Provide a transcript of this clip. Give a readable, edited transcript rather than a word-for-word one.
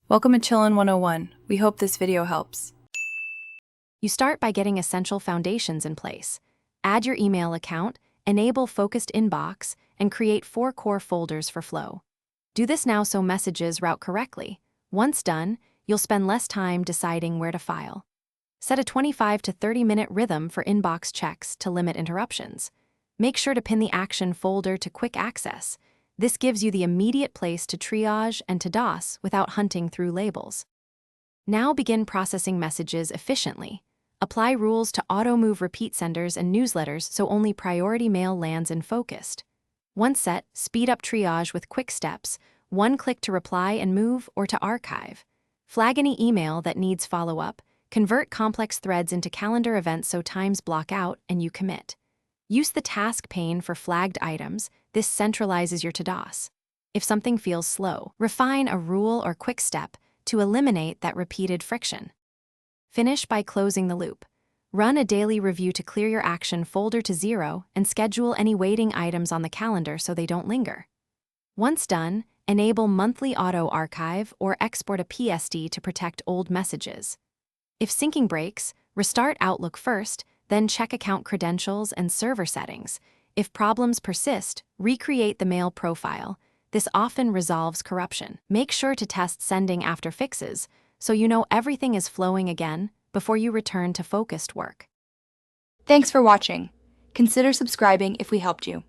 Welcome to Chillin' 101. We hope this video helps. You start by getting essential foundations in place. Add your email account, enable focused inbox, and create 4 core folders for flow. Do this now so messages route correctly. Once done, you'll spend less time deciding where to file. Set a 25 to 30-minute rhythm for inbox checks to limit interruptions. Make sure to pin the action folder to quick access. This gives you the immediate place to triage and to DOS without hunting through labels. Now begin processing messages efficiently. Apply rules to auto-move repeat senders and newsletters so only priority mail lands in focused. Once set, speed up triage with quick steps, 1 click to reply and move or to archive. Flag any email that needs follow-up, convert complex threads into calendar events so times block out and you commit. Use the task pane for flagged items. This centralizes your to-dos. If something feels slow, refine a rule or quick step to eliminate that repeated friction. Finish by closing the loop. Run a daily review to clear your action folder to 0 and schedule any waiting items on the calendar so they don't linger. Once done, enable monthly auto archive or export a PSD to protect old messages. If syncing breaks, restart Outlook first, then check account credentials and server settings. If problems persist, recreate the mail profile. This often resolves corruption. Make sure to test sending after fixes so you know everything is flowing again before you return to focused work. Thanks for watching. Consider subscribing if we helped you.